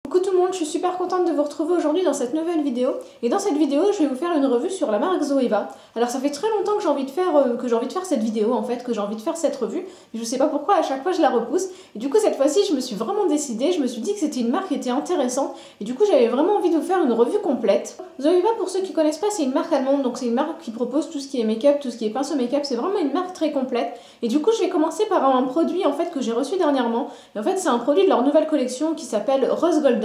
Coucou tout le monde, je suis super contente de vous retrouver aujourd'hui dans cette nouvelle vidéo. Et dans cette vidéo, je vais vous faire une revue sur la marque Zoeva. Alors ça fait très longtemps que j'ai envie de faire cette vidéo en fait, que j'ai envie de faire cette revue. Mais je sais pas pourquoi à chaque fois je la repousse. Et du coup cette fois-ci, je me suis vraiment décidée, je me suis dit que c'était une marque qui était intéressante. Et du coup j'avais vraiment envie de vous faire une revue complète. Zoeva, pour ceux qui connaissent pas, c'est une marque allemande. Donc c'est une marque qui propose tout ce qui est make-up, tout ce qui est pinceau make-up. C'est vraiment une marque très complète. Et du coup je vais commencer par un produit en fait que j'ai reçu dernièrement. Et en fait c'est un produit de leur nouvelle collection qui s'appelle Rose Golden.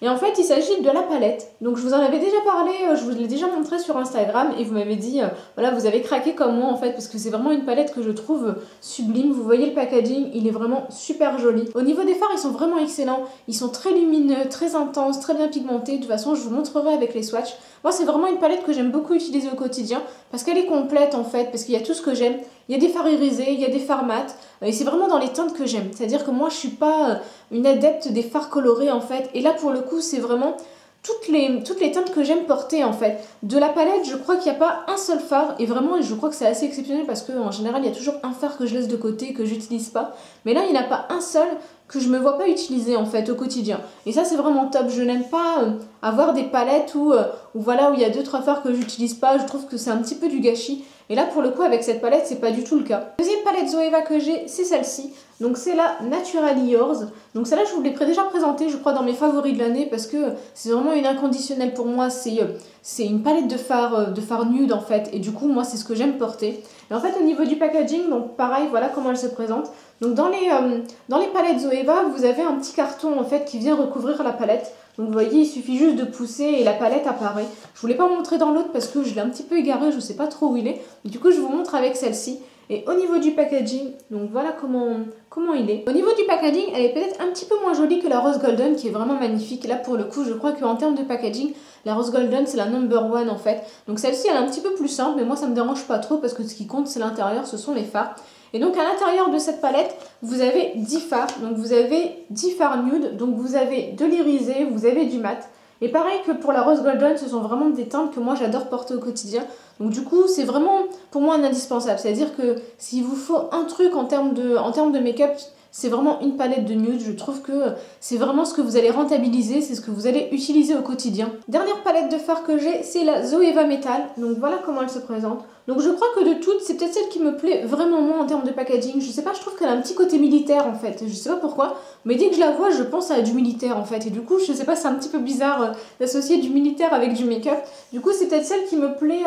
Et en fait, il s'agit de la palette. Donc je vous en avais déjà parlé, je vous l'ai déjà montré sur Instagram et vous m'avez dit, voilà, vous avez craqué comme moi en fait, parce que c'est vraiment une palette que je trouve sublime. Vous voyez le packaging, il est vraiment super joli. Au niveau des fards, ils sont vraiment excellents. Ils sont très lumineux, très intenses, très bien pigmentés. De toute façon, je vous montrerai avec les swatchs. Moi, c'est vraiment une palette que j'aime beaucoup utiliser au quotidien parce qu'elle est complète en fait, parce qu'il y a tout ce que j'aime. Il y a des fards irisés, il y a des fards mat, et c'est vraiment dans les teintes que j'aime. C'est-à-dire que moi, je suis pas une adepte des fards colorés en fait. Et là, pour le coup, c'est vraiment toutes les teintes que j'aime porter en fait. De la palette, je crois qu'il n'y a pas un seul fard, et vraiment, je crois que c'est assez exceptionnel parce qu'en général, il y a toujours un fard que je laisse de côté, que j'utilise pas. Mais là, il n'y en a pas un seul que je me vois pas utiliser en fait au quotidien. Et ça, c'est vraiment top. Je n'aime pas avoir des palettes où voilà, où il y a 2-3 fards que j'utilise pas. Je trouve que c'est un petit peu du gâchis. Et là, pour le coup, avec cette palette, c'est pas du tout le cas. Deuxième palette Zoeva que j'ai, c'est celle-ci. Donc c'est la Naturally Yours. Donc celle-là, je vous l'ai déjà présentée, je crois, dans mes favoris de l'année parce que c'est vraiment une inconditionnelle pour moi. C'est une palette de fard nude en fait. Et du coup, moi, c'est ce que j'aime porter. Et en fait, au niveau du packaging, donc pareil, voilà comment elle se présente. Donc dans les palettes Zoeva, vous avez un petit carton en fait qui vient recouvrir la palette. Donc vous voyez, il suffit juste de pousser et la palette apparaît. Je ne vous l'ai pas montré dans l'autre parce que je l'ai un petit peu égaré, je ne sais pas trop où il est. Mais du coup, je vous montre avec celle-ci. Et au niveau du packaging, donc voilà comment il est. Au niveau du packaging, elle est peut-être un petit peu moins jolie que la Rose Golden qui est vraiment magnifique. Là pour le coup, je crois qu'en termes de packaging, la Rose Golden c'est la number one en fait. Donc celle-ci elle est un petit peu plus simple, mais moi ça me dérange pas trop parce que ce qui compte c'est l'intérieur, ce sont les fards. Et donc à l'intérieur de cette palette, vous avez 10 fards. Donc vous avez 10 fards nude, donc vous avez de l'irisé, vous avez du mat. Et pareil que pour la Rose Golden, ce sont vraiment des teintes que moi j'adore porter au quotidien. Donc du coup, c'est vraiment pour moi un indispensable. C'est-à-dire que s'il vous faut un truc en termes de make-up, c'est vraiment une palette de nude. Je trouve que c'est vraiment ce que vous allez rentabiliser, c'est ce que vous allez utiliser au quotidien. Dernière palette de fards que j'ai, c'est la Zoeva Metal. Donc voilà comment elle se présente. Donc je crois que de toutes, c'est peut-être celle qui me plaît vraiment moins en termes de packaging. Je sais pas, je trouve qu'elle a un petit côté militaire en fait. Je sais pas pourquoi, mais dès que je la vois, je pense à du militaire en fait. Et du coup, je sais pas, c'est un petit peu bizarre d'associer du militaire avec du make-up. Du coup, c'est peut-être celle qui me plaît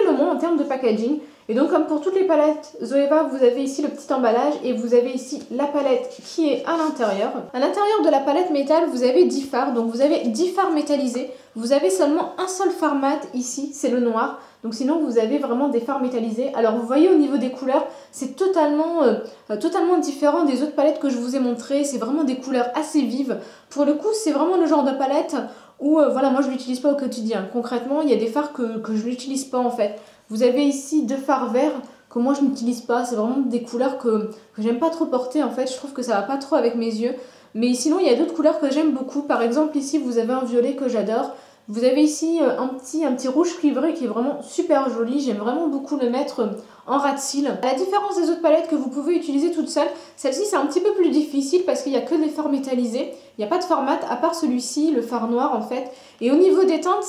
le moins en termes de packaging. Et donc comme pour toutes les palettes Zoeva, vous avez ici le petit emballage et vous avez ici la palette qui est à l'intérieur. À l'intérieur de la palette métal, vous avez 10 fards. Donc vous avez 10 fards métallisés. Vous avez seulement un seul fard mat ici, c'est le noir. Donc sinon vous avez vraiment des fards métallisés. Alors vous voyez au niveau des couleurs, c'est totalement différent des autres palettes que je vous ai montrées. C'est vraiment des couleurs assez vives. Pour le coup, c'est vraiment le genre de palette où voilà, moi je ne l'utilise pas au quotidien. Concrètement, il y a des fards que je n'utilise pas en fait. Vous avez ici 2 fards verts que moi je n'utilise pas. C'est vraiment des couleurs que j'aime pas trop porter en fait. Je trouve que ça va pas trop avec mes yeux. Mais sinon, il y a d'autres couleurs que j'aime beaucoup. Par exemple, ici, vous avez un violet que j'adore. Vous avez ici un petit rouge cuivré qui est vraiment super joli. J'aime vraiment beaucoup le mettre en ras de cils. À la différence des autres palettes que vous pouvez utiliser toute seule, celle-ci c'est un petit peu plus difficile parce qu'il n'y a que des fards métallisés. Il n'y a pas de fard mat à part celui-ci, le fard noir en fait. Et au niveau des teintes,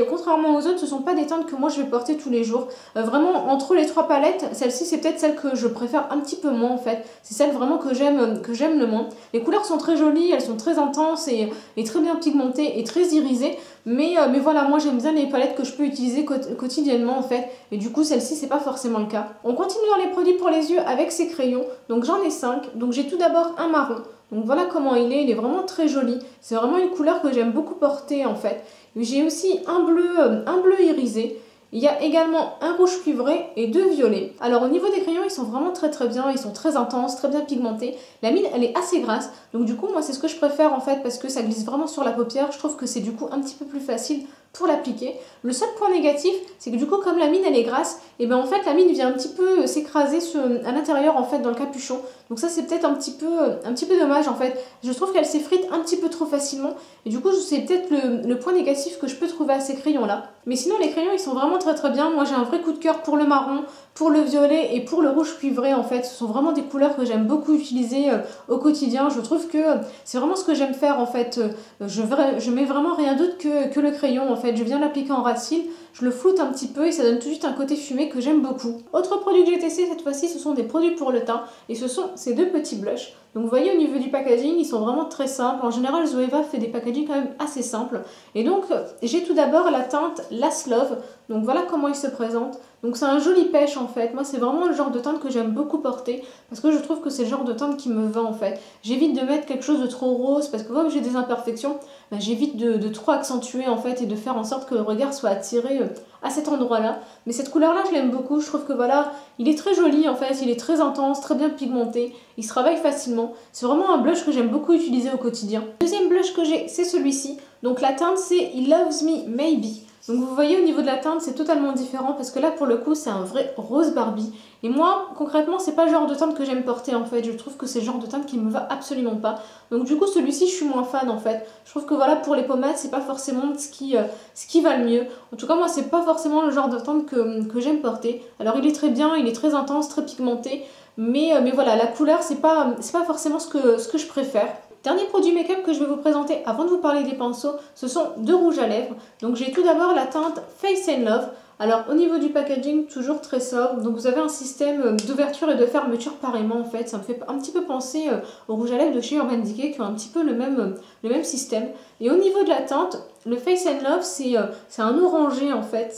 contrairement aux autres, ce ne sont pas des teintes que moi je vais porter tous les jours. Vraiment, entre les 3 palettes, celle-ci c'est peut-être celle que je préfère un petit peu moins en fait. C'est celle vraiment que j'aime le moins. Les couleurs sont très jolies, elles sont très intenses et très bien pigmentées et très irisées. Mais voilà, moi j'aime bien les palettes que je peux utiliser quotidiennement en fait. Et du coup, celle-ci c'est pas forcément le cas. On continue dans les produits pour les yeux avec ces crayons. Donc j'en ai 5. Donc j'ai tout d'abord un marron. Donc voilà comment il est vraiment très joli. C'est vraiment une couleur que j'aime beaucoup porter en fait. J'ai aussi un bleu irisé. Il y a également un rouge cuivré et 2 violets. Alors au niveau des crayons, ils sont vraiment très bien, ils sont très intenses, très bien pigmentés. La mine, elle est assez grasse, donc du coup moi c'est ce que je préfère en fait parce que ça glisse vraiment sur la paupière. Je trouve que c'est du coup un petit peu plus facile pour l'appliquer. Le seul point négatif, c'est que du coup, comme la mine elle est grasse, et ben en fait la mine vient un petit peu s'écraser à l'intérieur en fait dans le capuchon. Donc ça c'est peut-être un petit peu dommage en fait. Je trouve qu'elle s'effrite un petit peu trop facilement et du coup c'est peut-être le point négatif que je peux trouver à ces crayons là. Mais sinon les crayons ils sont vraiment très bien. Moi j'ai un vrai coup de cœur pour le marron, pour le violet et pour le rouge cuivré en fait. Ce sont vraiment des couleurs que j'aime beaucoup utiliser au quotidien. Je trouve que c'est vraiment ce que j'aime faire en fait. Je mets vraiment rien d'autre que le crayon en fait. Je viens l'appliquer en ras de cils, je le floute un petit peu et ça donne tout de suite un côté fumé que j'aime beaucoup. Autre produit que j'ai testé cette fois-ci, ce sont des produits pour le teint et ce sont ces deux petits blushs. Donc vous voyez au niveau du packaging, ils sont vraiment très simples. En général, Zoeva fait des packaging quand même assez simples. Et donc j'ai tout d'abord la teinte Last Love. Donc voilà comment il se présente. Donc c'est un joli pêche en fait. Moi c'est vraiment le genre de teinte que j'aime beaucoup porter parce que je trouve que c'est le genre de teinte qui me va en fait. J'évite de mettre quelque chose de trop rose parce que comme j'ai des imperfections, ben, j'évite de trop accentuer en fait et de faire en sorte que le regard soit attiré à cet endroit-là. Mais cette couleur-là je l'aime beaucoup. Je trouve que voilà, il est très joli en fait, il est très intense, très bien pigmenté. Il se travaille facilement. C'est vraiment un blush que j'aime beaucoup utiliser au quotidien. Le deuxième blush que j'ai, c'est celui-ci. Donc la teinte c'est He Loves Me Maybe. Donc vous voyez au niveau de la teinte c'est totalement différent parce que là pour le coup c'est un vrai rose Barbie. Et moi concrètement c'est pas le genre de teinte que j'aime porter en fait. Je trouve que c'est le genre de teinte qui me va absolument pas. Donc du coup celui-ci je suis moins fan en fait. Je trouve que voilà pour les pommades c'est pas forcément ce qui va le mieux. En tout cas moi c'est pas forcément le genre de teinte que j'aime porter. Alors il est très bien, il est très intense, très pigmenté. Mais voilà la couleur c'est pas forcément ce que je préfère. Dernier produit make-up que je vais vous présenter avant de vous parler des pinceaux, ce sont deux rouges à lèvres. Donc j'ai tout d'abord la teinte Face and Love. Alors au niveau du packaging, toujours très sobre. Donc vous avez un système d'ouverture et de fermeture pareillement en fait. Ça me fait un petit peu penser aux rouges à lèvres de chez Urban Decay qui ont un petit peu le même système. Et au niveau de la teinte, le Face and Love c'est un orangé en fait.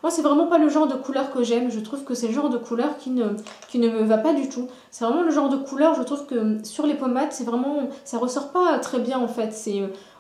Moi c'est vraiment pas le genre de couleur que j'aime. Je trouve que c'est le genre de couleur qui ne me va pas du tout. C'est vraiment le genre de couleur, je trouve que sur les pommades c'est vraiment... ça ressort pas très bien en fait.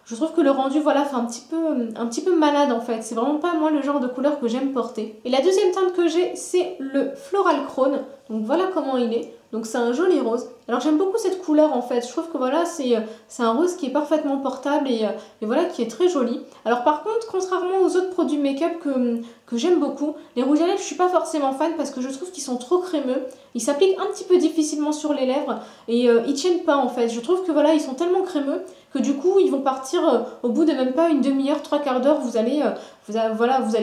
Je trouve que le rendu voilà fait un petit peu malade en fait. C'est vraiment pas moi le genre de couleur que j'aime porter. Et la deuxième teinte que j'ai c'est le Floral Crown. Donc voilà comment il est. Donc c'est un joli rose. Alors j'aime beaucoup cette couleur en fait. Je trouve que voilà c'est un rose qui est parfaitement portable et voilà qui est très joli. Alors par contre contrairement aux autres produits make-up que j'aime beaucoup, les rouges à lèvres je suis pas forcément fan parce que je trouve qu'ils sont trop crémeux. Ils s'appliquent un petit peu difficilement sur les lèvres et ils tiennent pas en fait. Je trouve que voilà ils sont tellement crémeux que du coup ils vont partir au bout de même pas une demi-heure, trois quarts d'heure, vous allez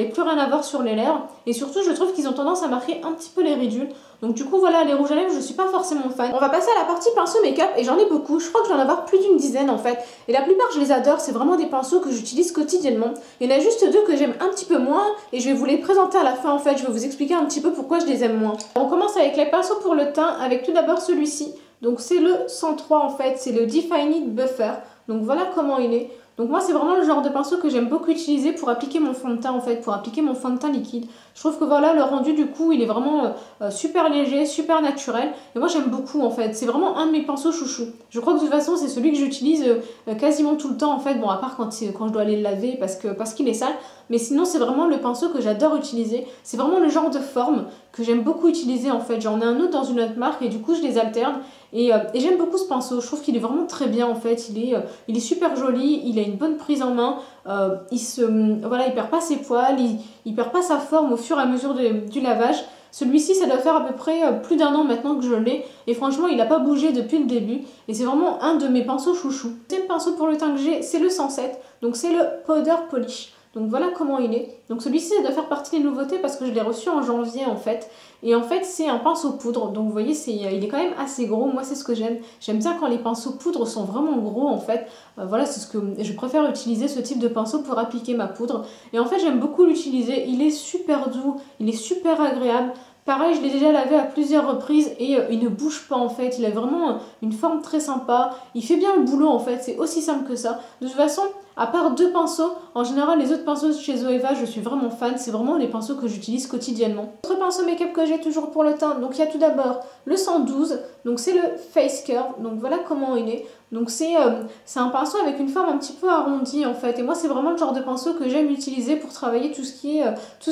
plus rien avoir sur les lèvres. Et surtout je trouve qu'ils ont tendance à marquer un petit peu les ridules. Donc du coup voilà les rouges à lèvres je suis pas forcément fan. On va passer à la partie pinceau make-up et j'en ai beaucoup. Je crois que j'en ai avoir plus d'une dizaine en fait. Et la plupart je les adore, c'est vraiment des pinceaux que j'utilise quotidiennement. Il y en a juste deux que j'aime un petit peu moins et je vais vous les présenter à la fin en fait. Je vais vous expliquer un petit peu pourquoi je les aime moins. On commence avec les pinceaux pour le teint avec tout d'abord celui-ci. Donc c'est le 103 en fait, c'est le Definite Buffer. Donc voilà comment il est. Donc moi c'est vraiment le genre de pinceau que j'aime beaucoup utiliser pour appliquer mon fond de teint en fait, pour appliquer mon fond de teint liquide. Je trouve que voilà le rendu du coup il est vraiment super léger, super naturel et moi j'aime beaucoup en fait. C'est vraiment un de mes pinceaux chouchou. Je crois que de toute façon c'est celui que j'utilise quasiment tout le temps en fait, bon à part quand je dois aller le laver parce qu'il est sale. Mais sinon c'est vraiment le pinceau que j'adore utiliser. C'est vraiment le genre de forme que j'aime beaucoup utiliser en fait. J'en ai un autre dans une autre marque et du coup je les alterne. Et j'aime beaucoup ce pinceau, je trouve qu'il est vraiment très bien en fait, il est super joli, il a une bonne prise en main, il perd pas ses poils, il perd pas sa forme au fur et à mesure du lavage. Celui-ci ça doit faire à peu près plus d'un an maintenant que je l'ai et franchement il n'a pas bougé depuis le début et c'est vraiment un de mes pinceaux chouchous. Le deuxième pinceau pour le teint que j'ai c'est le 107, donc c'est le Powder Polish. Donc voilà comment il est. Donc celui-ci ça doit faire partie des nouveautés parce que je l'ai reçu en janvier en fait. Et en fait c'est un pinceau poudre. Donc vous voyez il est quand même assez gros. Moi c'est ce que j'aime. J'aime bien quand les pinceaux poudre sont vraiment gros en fait. Voilà c'est ce que je préfère utiliser ce type de pinceau pour appliquer ma poudre. Et en fait j'aime beaucoup l'utiliser. Il est super doux. Il est super agréable. Pareil, je l'ai déjà lavé à plusieurs reprises et il ne bouge pas en fait. Il a vraiment une forme très sympa. Il fait bien le boulot en fait. C'est aussi simple que ça. De toute façon, à part deux pinceaux, en général les autres pinceaux chez Zoeva, je suis vraiment fan. C'est vraiment les pinceaux que j'utilise quotidiennement. Autre pinceau make-up que j'ai toujours pour le teint. Donc il y a tout d'abord le 112. Donc c'est le Face Curve. Donc voilà comment il est. Donc c'est un pinceau avec une forme un petit peu arrondie en fait. Et moi c'est vraiment le genre de pinceau que j'aime utiliser pour travailler tout ce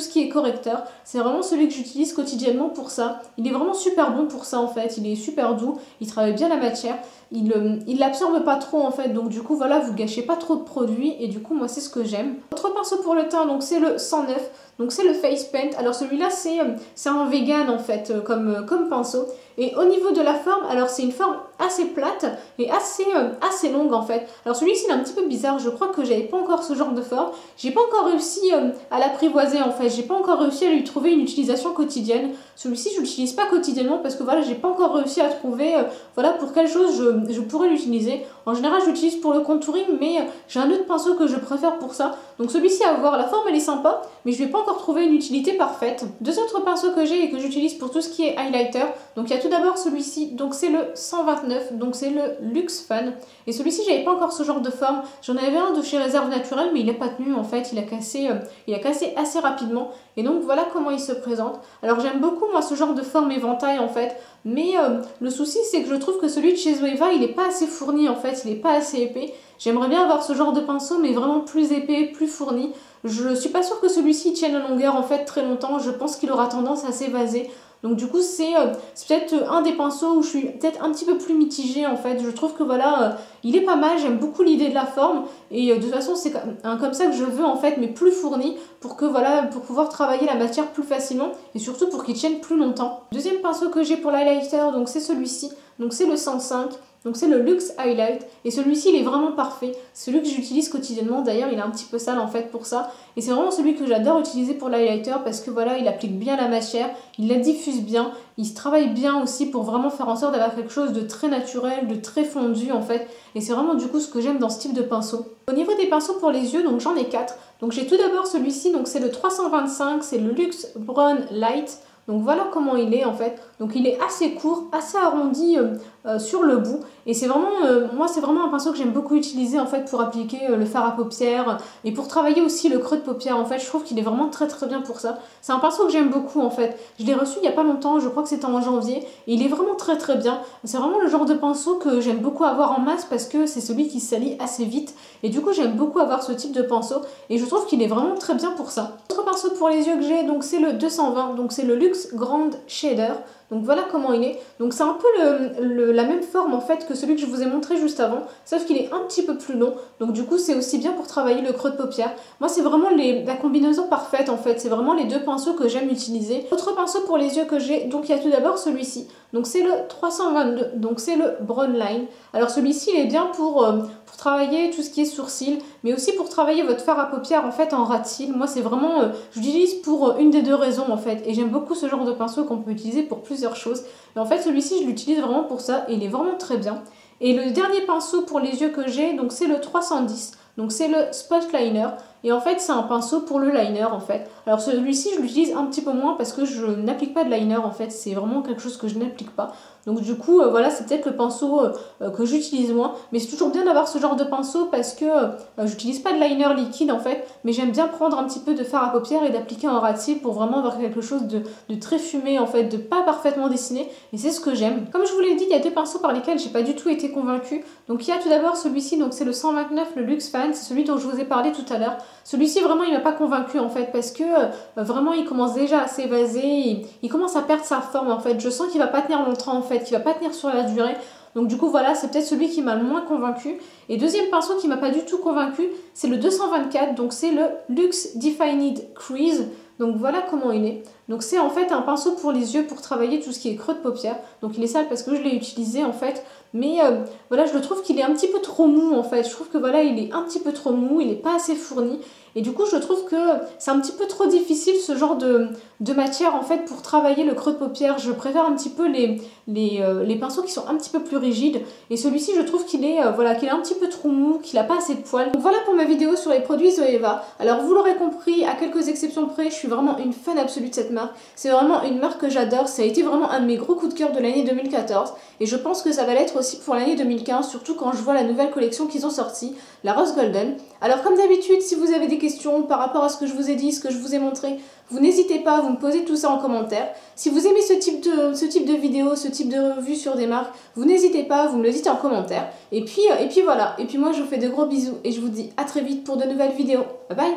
qui est correcteur. C'est vraiment celui que j'utilise quotidiennement pour ça. Il est vraiment super bon pour ça en fait. Il est super doux, il travaille bien la matière. il l'absorbe pas trop en fait, donc du coup voilà, vous gâchez pas trop de produits et du coup moi c'est ce que j'aime. Autre pinceau pour le teint, donc c'est le 109, donc c'est le Face Paint. Alors celui-là c'est un vegan en fait comme pinceau. Et au niveau de la forme, alors c'est une forme assez plate et assez longue en fait. Alors celui-ci il est un petit peu bizarre, je crois que j'avais pas encore ce genre de forme. J'ai pas encore réussi à l'apprivoiser en fait, j'ai pas encore réussi à lui trouver une utilisation quotidienne. Celui-ci je l'utilise pas quotidiennement parce que voilà, j'ai pas encore réussi à trouver voilà pour quelle chose je pourrais l'utiliser. En général je l'utilise pour le contouring, mais j'ai un autre pinceau que je préfère pour ça. Donc celui-ci à voir, la forme elle est sympa, mais je vais pas encore trouver une utilité parfaite. Deux autres pinceaux que j'ai et que j'utilise pour tout ce qui est highlighter, donc il y a tout d'abord celui-ci, donc c'est le 129, donc c'est le Luxe Fun. Et celui-ci, j'avais pas encore ce genre de forme. J'en avais un de chez Réserve Naturelle, mais il n'a pas tenu en fait, il a cassé assez rapidement. Et donc voilà comment il se présente. Alors j'aime beaucoup moi ce genre de forme éventail en fait, mais le souci c'est que je trouve que celui de chez Zoeva, il n'est pas assez fourni en fait, il n'est pas assez épais. J'aimerais bien avoir ce genre de pinceau, mais vraiment plus épais, plus fourni. Je suis pas sûre que celui-ci tienne en longueur en fait très longtemps, je pense qu'il aura tendance à s'évaser. Donc du coup c'est peut-être un des pinceaux où je suis peut-être un petit peu plus mitigée en fait. Je trouve que voilà, il est pas mal, j'aime beaucoup l'idée de la forme. Et de toute façon c'est comme ça que je veux en fait, mais plus fourni pour que voilà, pour pouvoir travailler la matière plus facilement. Et surtout pour qu'il tienne plus longtemps. Deuxième pinceau que j'ai pour l'highlighter, donc c'est celui-ci. Donc c'est le 105. Donc c'est le Luxe Highlight et celui-ci il est vraiment parfait, celui que j'utilise quotidiennement, d'ailleurs il est un petit peu sale en fait pour ça et c'est vraiment celui que j'adore utiliser pour l'highlighter parce que voilà, il applique bien la matière, il la diffuse bien, il se travaille bien aussi pour vraiment faire en sorte d'avoir quelque chose de très naturel, de très fondu en fait, et c'est vraiment du coup ce que j'aime dans ce type de pinceau. Au niveau des pinceaux pour les yeux, donc j'en ai 4, donc j'ai tout d'abord celui-ci, donc c'est le 325, c'est le Luxe Brown Light. Donc voilà comment il est en fait. Donc il est assez court, assez arrondi sur le bout. Et c'est vraiment, moi c'est vraiment un pinceau que j'aime beaucoup utiliser en fait pour appliquer le fard à paupières et pour travailler aussi le creux de paupière. En fait je trouve qu'il est vraiment très bien pour ça. C'est un pinceau que j'aime beaucoup en fait. Je l'ai reçu il n'y a pas longtemps, je crois que c'était en janvier. Et il est vraiment très bien. C'est vraiment le genre de pinceau que j'aime beaucoup avoir en masse parce que c'est celui qui se salit assez vite. Et du coup j'aime beaucoup avoir ce type de pinceau. Et je trouve qu'il est vraiment très bien pour ça. Autre pinceau pour les yeux que j'ai, donc c'est le 220. Donc c'est le Luxe Grand Shader. Donc voilà comment il est. Donc c'est un peu la même forme en fait que celui que je vous ai montré juste avant, sauf qu'il est un petit peu plus long. Donc du coup c'est aussi bien pour travailler le creux de paupière. Moi c'est vraiment la combinaison parfaite en fait. C'est vraiment les deux pinceaux que j'aime utiliser. Autre pinceau pour les yeux que j'ai, donc il y a tout d'abord celui-ci. Donc c'est le 322, donc c'est le Brown Line. Alors celui-ci il est bien pour travailler tout ce qui est sourcils, mais aussi pour travailler votre fard à paupières en fait en ras de cils. Moi c'est vraiment, j'utilise pour une des deux raisons en fait, et j'aime beaucoup ce genre de pinceau qu'on peut utiliser pour plusieurs choses. Et en fait celui-ci je l'utilise vraiment pour ça, et il est vraiment très bien. Et le dernier pinceau pour les yeux que j'ai, donc c'est le 310. Donc c'est le Spot Liner et en fait c'est un pinceau pour le liner en fait. Alors celui-ci je l'utilise un petit peu moins parce que je n'applique pas de liner en fait, c'est vraiment quelque chose que je n'applique pas. Donc du coup voilà, c'est peut-être le pinceau que j'utilise moins, mais c'est toujours bien d'avoir ce genre de pinceau parce que j'utilise pas de liner liquide en fait, mais j'aime bien prendre un petit peu de fard à paupières et d'appliquer en ras de cils pour vraiment avoir quelque chose de très fumé en fait, de pas parfaitement dessiné, et c'est ce que j'aime. Comme je vous l'ai dit, il y a deux pinceaux par lesquels j'ai pas du tout été convaincue. Donc il y a tout d'abord celui-ci, donc c'est le 129, le Luxe Fan, c'est celui dont je vous ai parlé tout à l'heure. Celui-ci vraiment il m'a pas convaincu en fait parce que vraiment il commence déjà à s'évaser, il commence à perdre sa forme en fait. Je sens qu'il va pas tenir longtemps en fait, qu'il va pas tenir sur la durée. Donc du coup voilà, c'est peut-être celui qui m'a le moins convaincu. Et deuxième pinceau qui m'a pas du tout convaincu, c'est le 224, donc c'est le Luxe Defined Crease. Donc voilà comment il est. Donc c'est en fait un pinceau pour les yeux pour travailler tout ce qui est creux de paupière. Donc il est sale parce que je l'ai utilisé en fait. Mais voilà, je le trouve qu'il est un petit peu trop mou en fait. Je trouve que voilà, il est un petit peu trop mou, il n'est pas assez fourni. Et du coup, je trouve que c'est un petit peu trop difficile ce genre de matière en fait pour travailler le creux de paupière. Je préfère un petit peu les pinceaux qui sont un petit peu plus rigides. Et celui-ci, je trouve qu'il est, voilà, qu'il est un petit peu trop mou, qu'il n'a pas assez de poils. Donc voilà pour ma vidéo sur les produits Zoeva. Alors vous l'aurez compris, à quelques exceptions près, je suis vraiment une fan absolue de cette marque. C'est vraiment une marque que j'adore. Ça a été vraiment un de mes gros coups de cœur de l'année 2014. Et je pense que ça va l'être aussi pour l'année 2015, surtout quand je vois la nouvelle collection qu'ils ont sortie, la Rose Golden. Alors comme d'habitude, si vous avez des questions par rapport à ce que je vous ai dit, ce que je vous ai montré, vous n'hésitez pas à vous me poser tout ça en commentaire. Si vous aimez ce type de vidéo, ce type de revue sur des marques, vous n'hésitez pas, vous me le dites en commentaire. Et puis voilà, et puis moi je vous fais de gros bisous et je vous dis à très vite pour de nouvelles vidéos. Bye bye!